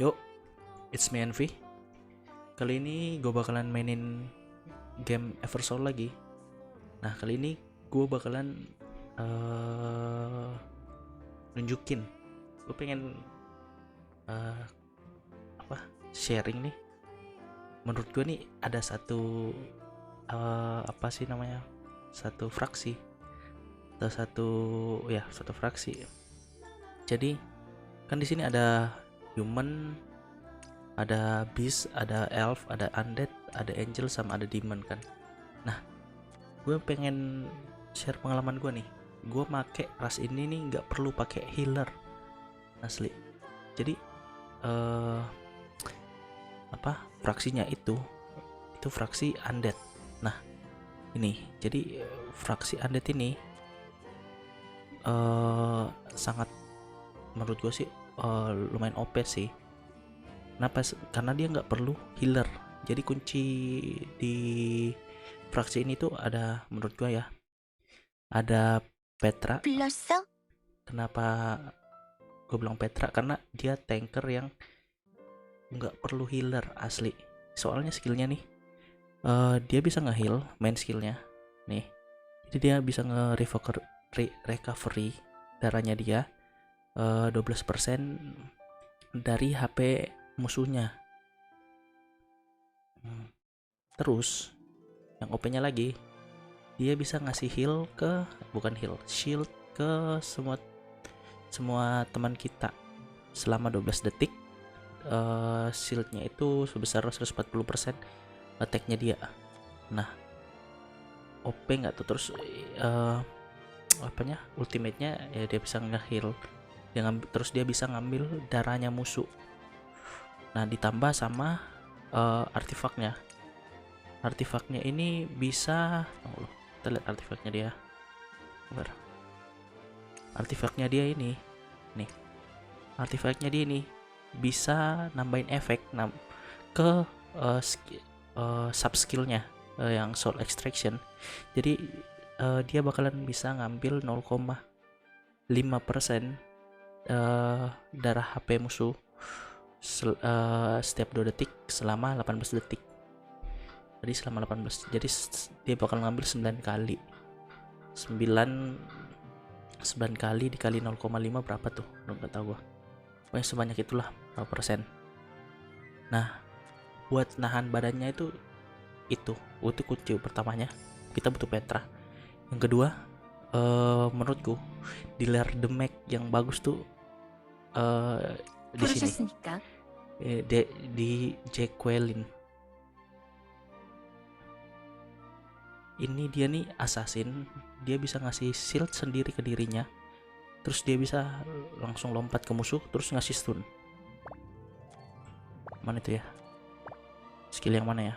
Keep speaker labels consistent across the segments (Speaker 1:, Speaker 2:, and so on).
Speaker 1: Yuk, it's me Envy. Kali ini gue bakalan mainin game Eversoul lagi. Nah, kali ini gue bakalan nunjukin. Gue pengen uh, sharing nih. Menurut gue nih ada satu satu fraksi atau satu fraksi. Jadi kan di sini ada human, ada beast, ada elf, ada undead, ada angel, sama ada demon kan. Nah, gue pengen share pengalaman gue nih. Gue make ras ini nih nggak perlu pakai healer asli. Jadi fraksinya itu fraksi undead. Nah, ini jadi fraksi undead ini sangat, menurut gue sih lumayan OP sih. Kenapa? Karena dia nggak perlu healer. Jadi kunci di fraksi ini tuh ada, menurut gue ya, ada Petra. Kenapa gue bilang Petra? Karena dia tanker yang nggak perlu healer asli. Soalnya skillnya nih, dia bisa nge-heal, main skillnya nih. Jadi dia bisa recovery darahnya dia 12% dari HP musuhnya. Terus yang OP-nya lagi, dia bisa ngasih shield ke semua teman kita selama 12 detik. Shieldnya itu sebesar 140% attack-nya dia. Nah, OP nggak tuh? Terus ultimate-nya ya, dia bisa nge-heal, terus dia bisa ngambil darahnya musuh. Nah, ditambah sama artifaknya ini bisa, kita lihat artifaknya dia. Artifaknya dia ini nih, artifaknya dia ini bisa nambahin efek ke sub skillnya yang soul extraction. Jadi dia bakalan bisa ngambil 0,5% darah HP musuh setiap 2 detik selama 18 detik. Jadi selama 18, jadi dia bakal ngambil 9 kali. 9 kali dikali 0,5 berapa tuh? Belum tahu gua. Pokoknya sebanyak itulah, berapa persen. Nah, buat nahan badannya itu kunci pertamanya. Kita butuh Petra. Yang kedua, menurutku dealer damage yang bagus tuh di sini. Di Jacqueline. Ini dia nih assassin, dia bisa ngasih shield sendiri ke dirinya, terus dia bisa langsung lompat ke musuh terus ngasih stun. Mana itu ya, skill yang mana ya?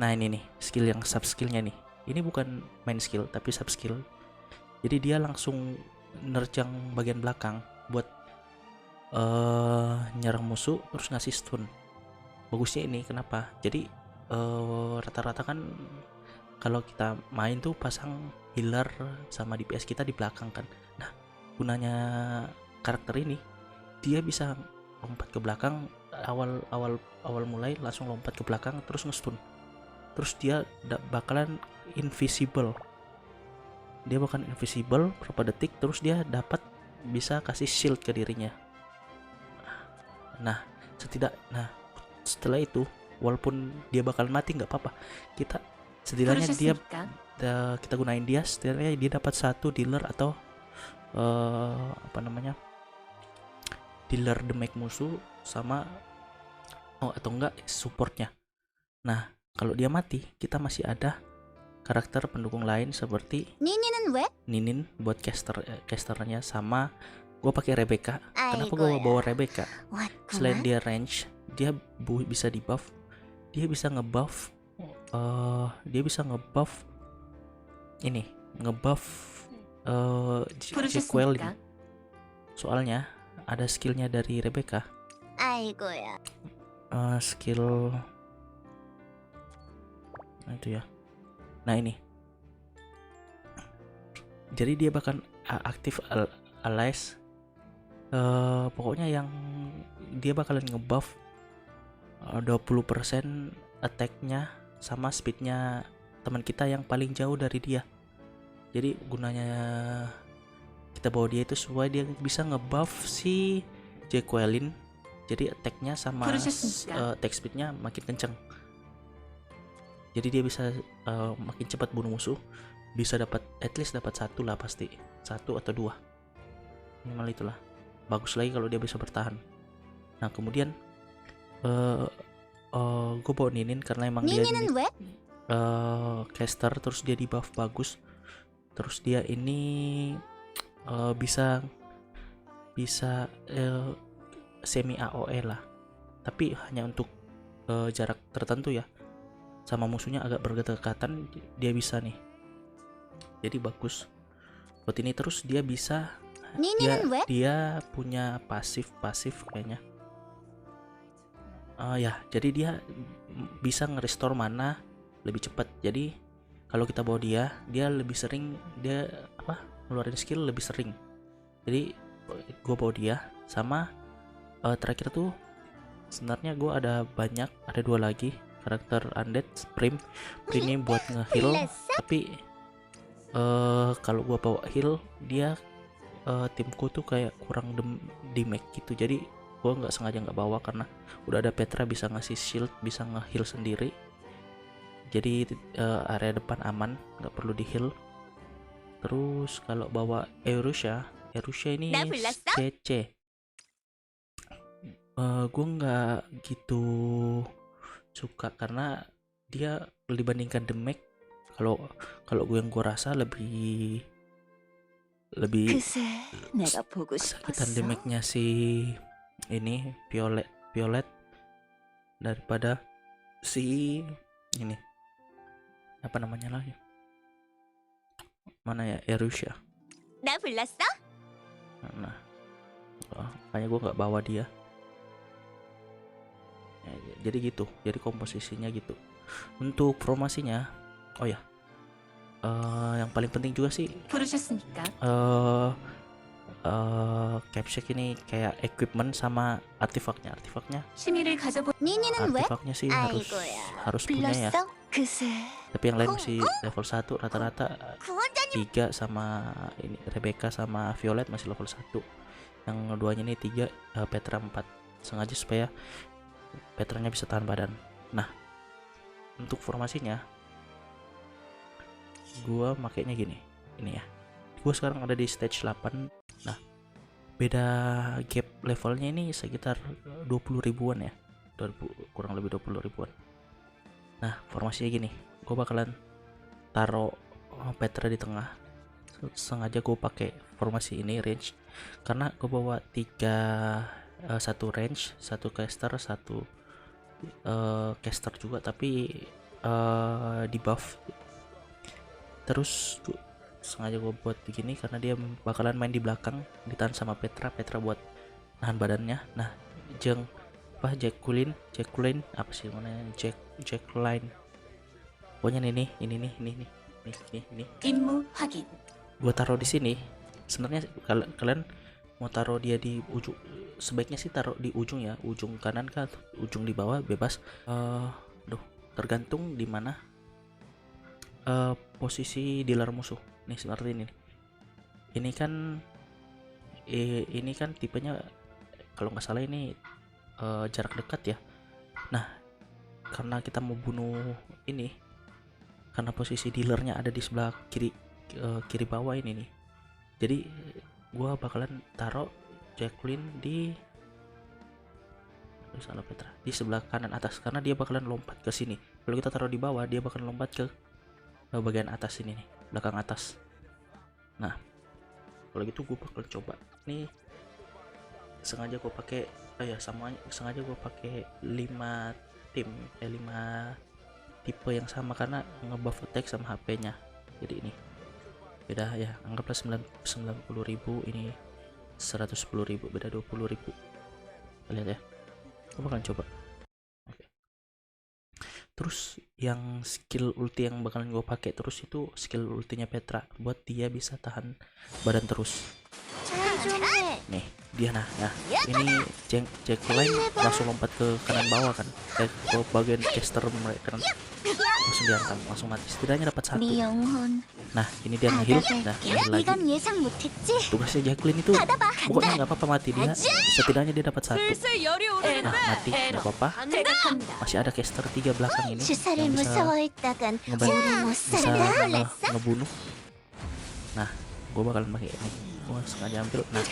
Speaker 1: Nah, ini nih skill yang sub skillnya nih. Ini bukan main skill tapi sub skill. Jadi dia langsung nerjang bagian belakang buat nyerang musuh terus ngasih stun. Bagusnya ini kenapa? Jadi rata-rata kan kalau kita main tuh pasang healer sama DPS kita di belakang kan. Nah, gunanya karakter ini, dia bisa lompat ke belakang, awal mulai langsung lompat ke belakang terus nge-stun. Terus dia bakalan invisible. Dia bakalan invisible berapa detik, terus dia dapat bisa kasih shield ke dirinya. Nah, setelah itu, walaupun dia bakal mati nggak apa-apa, kita setidaknya kita gunain dia, setidaknya dia dapat satu dealer atau dealer damage musuh sama atau enggak supportnya. Nah, kalau dia mati, kita masih ada karakter pendukung lain seperti Ninin buat casternya, sama gue pakai Rebecca. Kenapa gue bawa Rebecca? Selain dia range, dia bisa di buff, dia bisa ngebuff Jacqueline. Soalnya ada skillnya dari Rebecca, skill itu ya. Nah, ini jadi dia bakal aktif allies. Pokoknya yang dia bakalan ngebuff 20% attack-nya sama speed-nya teman kita yang paling jauh dari dia. Jadi gunanya kita bawa dia itu supaya dia bisa ngebuff si Jequelin. Jadi attack-nya sama attack speed-nya makin kenceng. Jadi dia bisa makin cepat bunuh musuh. Bisa dapat at least dapat 1 lah pasti. 1 atau 2. Minimal itulah. Bagus lagi kalau dia bisa bertahan. Nah, kemudian gue bawa Ninin karena emang dia ini caster, terus dia di buff bagus. Terus dia ini bisa semi AOE lah, tapi hanya untuk jarak tertentu ya, sama musuhnya agak berdekatan dia bisa nih, jadi bagus buat ini. Terus dia bisa dia punya pasif kayaknya ya, jadi dia bisa nge-restore mana lebih cepat. Jadi kalau kita bawa dia lebih sering, dia ngeluarin skill lebih sering. Jadi gue bawa dia. Sama terakhir tuh sebenarnya gue ada 2 lagi karakter undead. Prim ini buat nge-heal, tapi kalau gue bawa heal dia timku tuh kayak kurang damage gitu, jadi gue nggak sengaja nggak bawa karena udah ada Petra bisa ngasih shield, bisa nge-heal sendiri. Jadi area depan aman, nggak perlu di heal. Terus kalau bawa Erusha ini CC, gue nggak gitu suka karena dia dibandingkan damage, kalau gue rasa lebih sakitan damage-nya si ini Violet daripada si ini apa namanya lagi, mana ya, Erusha. Nah, makanya gue nggak bawa dia ya, jadi gitu, jadi komposisinya gitu. Untuk formasinya, oh ya, yang paling penting juga sih Capsec ini kayak equipment sama artifaknya sih harus punya ya. Tapi yang lain masih level 1 rata-rata. 3 sama ini Rebecca sama Violet masih level 1. Yang keduanya ini 3, Petra 4. Sengaja supaya Petranya bisa tahan badan. Nah, untuk formasinya gua makainya gini. Ini ya. Gua sekarang ada di stage 8. Nah, beda gap levelnya ini sekitar 20 ribuan ya. Kurang lebih 20 ribuan. Nah, formasinya gini. Gue bakalan taruh Petra di tengah. Sengaja gue pakai formasi ini range karena gue bawa 3, 1 range, 1 caster, 1 caster juga tapi di buff. Terus sengaja gue buat begini karena dia bakalan main di belakang, ditahan sama Petra buat nahan badannya. Nah, Jacqueline apa sih namanya, Jacqueline, pokoknya ini gue taruh di sini. Sebenarnya kalian mau taruh dia di ujung, sebaiknya sih taruh di ujung ya, ujung kanan kah ujung di bawah, bebas. Tergantung di mana posisi dealer musuh nih, seperti ini. Ini kan tipenya kalau nggak salah ini jarak dekat ya. Nah, karena kita mau bunuh ini, karena posisi dealernya ada di sebelah kiri bawah ini nih, jadi gua bakalan taruh Jacqueline di Petra di sebelah kanan atas karena dia bakalan lompat ke sini. Kalau kita taruh di bawah dia bakalan lompat ke bagian atas ini nih, belakang atas. Nah, kalau gitu gue bakal coba nih, sengaja gue pakai sengaja gue pakai 5 tipe yang sama karena ngebuff attack sama HP-nya. Jadi ini beda ya, anggaplah 90.000, ini 110.000, beda 20.000. Lihat ya, gue bakal coba. Oke. Terus yang skill ulti yang bakalan gue pakai terus itu skill ultinya Petra buat dia bisa tahan badan terus. Nih dia nah ini Jacqueline langsung lompat ke kanan bawah kan, ke bagian caster mereka kan, langsung dihantam, langsung mati, setidaknya dapat satu. Nah ini dia nge-heal, nah lagi tugasnya Jacqueline itu pokoknya nggak apa-apa mati dia, setidaknya dia dapat satu. Nah mati nggak apa-apa, masih ada caster 3 belakang ini yang bisa ngebunuh. Nah gue bakalan pakai ini, gue sengaja ambil. Nah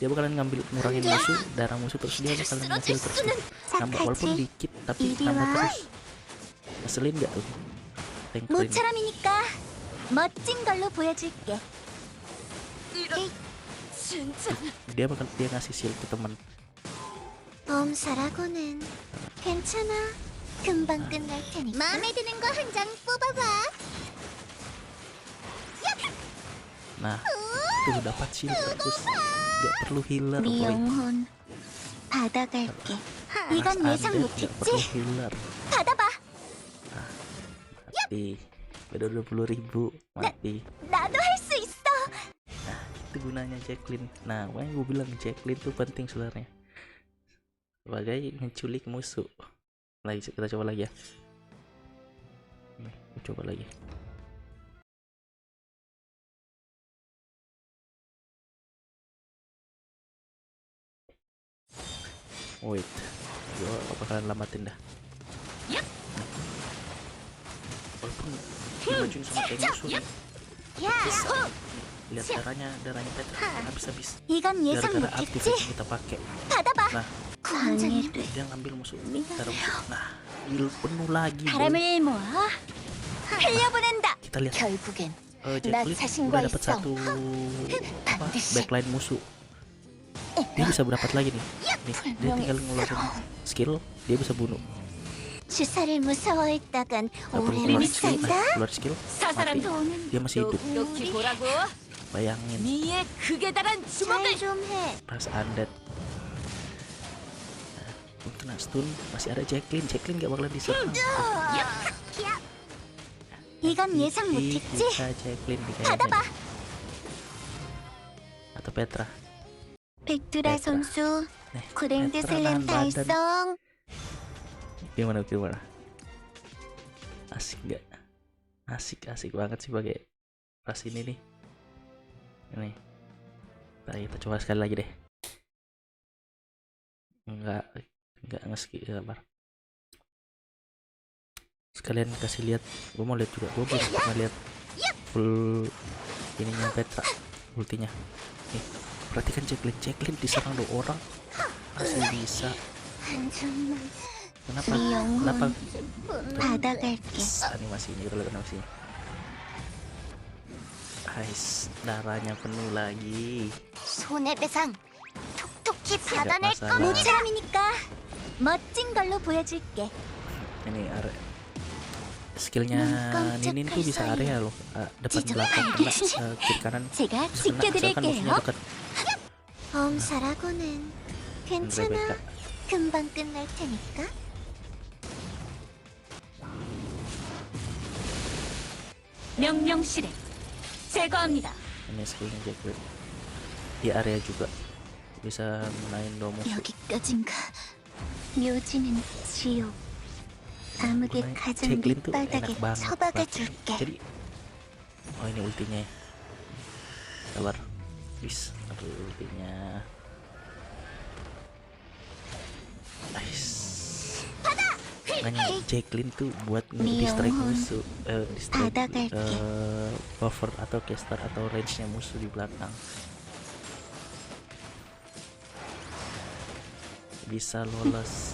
Speaker 1: dia bakalan ngurangin musuh, darah musuh, terus dia bakalan nge-heal terus nambah, walaupun dikit tapi nambah terus. Ngeselin gak tuh tank ini? Dia ngasih shield ke teman. Nah tuh dapat shield terus, gak perlu healer boy. Gak perlu healer. Mati beda 20.000 mati. Nah itu gunanya Jacqueline. Nah makanya gue bilang Jacqueline tuh penting sebenarnya sebagai menculik musuh. Lagi kita coba lagi ya. Nih, coba lagi. Wait, gue bakalan lamatin dah. Walaupun dimajuin sama tank musuh nih. Lihat darahnya Petra habis-habis gara-gara aktif yang kita pakai. Nah dia ngambil darah musuh. Nah heal penuh lagi bro. Kita lihat Jacqueline udah dapat satu backline musuh. Dia bisa berdapat lagi nih. Nih dia tinggal ngeluarin skill, dia bisa bunuh. Keluar skill mati, dia masih hidup. Bayangin perasaan dead. Kena stun, masih ada Jacqueline gak bakalan diserang. Bisa Jacqueline dikayaknya atau Petra. Gimana asik gak? Asik banget sih pakai ras ini nih. Ini kita coba sekali lagi deh. Enggak nge-skip sabar. Sekalian kasih lihat, gue mau lihat juga, gue belum pernah lihat full ininya Petra ultinya. Nih perhatikan Jacqueline diserang 2 orang masih bisa. Kenapa animasi ini, kita lihat animasinya. Guys, darahnya penuh lagi. Ini area skillnya Ninin tuh bisa area loh, depan belakang kena, kiri kanan misalkan musuhnya dekat. Ini skillnya Jacqueline di area juga bisa menahan 2 musuh. Jacqueline tuh enak banget. Jadi ini ultinya. Sabar. Bis, ultinya. Nice. Makanya Jacqueline tuh buat distract musuh, buffer atau caster atau range-nya musuh di belakang. Bisa lolos.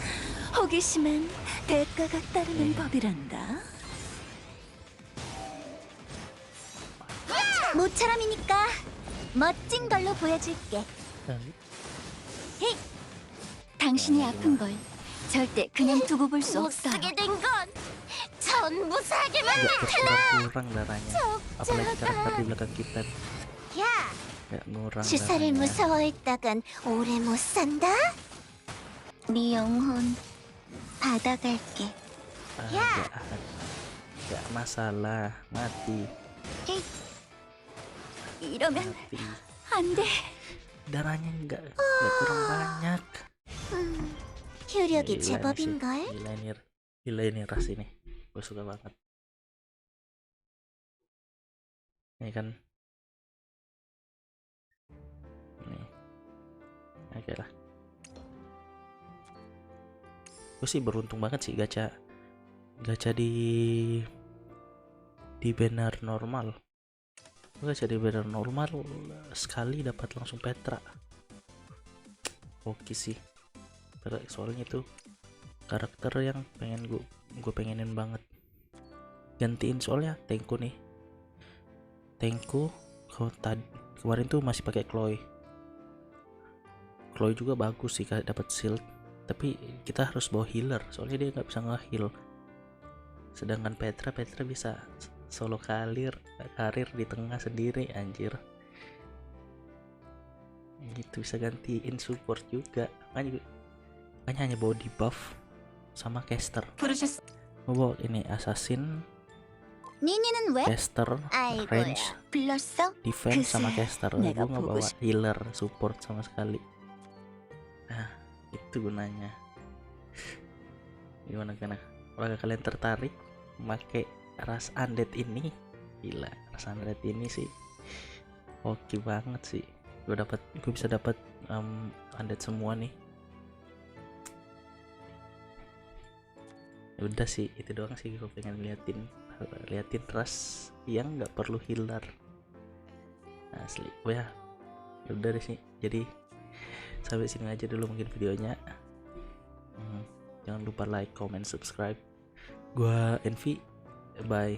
Speaker 2: 호기심은 대가가 따르는 법이란다. 모처럼이니까 멋진 걸로 보여줄게. 헤이, 당신이 아픈 걸 절대 그냥 두고 볼 수 없어. 못 쓰게 된 건 전부 사기만 나타나.
Speaker 1: kurang darahnya. Apalagi karakter di belakang kita.
Speaker 2: 야, 주사를 무서워했다간 오래 못 산다. 네 영혼 받아갈게.
Speaker 1: 야, Gak masalah, mati.
Speaker 2: 이러면
Speaker 1: Mati.
Speaker 2: 안 돼.
Speaker 1: Darahnya nggak kurang banyak.
Speaker 2: 효력이
Speaker 1: Gila
Speaker 2: 제법인걸?
Speaker 1: gila ini ras ini. Gue suka banget. Ini kan. Nih. Oke lah. Gue sih beruntung banget sih gacha di banner normal. Gacha di banner normal sekali dapat langsung Petra. Oke sih. Soalnya itu karakter yang gue pengenin banget. Gantiin soalnya Tengku nih. Tengku kemarin tuh masih pakai Chloe. Chloe juga bagus sih dapat shield. Tapi kita harus bawa healer soalnya dia nggak bisa nge-heal. Sedangkan Petra bisa solo karir di tengah sendiri anjir. Gitu bisa gantiin support juga. Makanya hanya bawa debuff sama caster. Mau bawa ini assassin,
Speaker 2: 니니는 왜?
Speaker 1: caster, range,
Speaker 2: 불렀어?
Speaker 1: defense sama
Speaker 2: 글쎄,
Speaker 1: caster.
Speaker 2: 내가
Speaker 1: Gue nggak
Speaker 2: 보고
Speaker 1: bawa healer support sama sekali. Nah itu gunanya. Gimana apakah kalian tertarik memakai ras undead ini? Gila, ras undead ini sih oke banget sih. Gue bisa dapat undead semua nih. Ya udah sih itu doang sih, gue pengen liatin ras yang nggak perlu healer asli. Ya udah deh sih, jadi sampai sini aja dulu mungkin videonya. Jangan lupa like, comment, subscribe. Gua Envy, bye.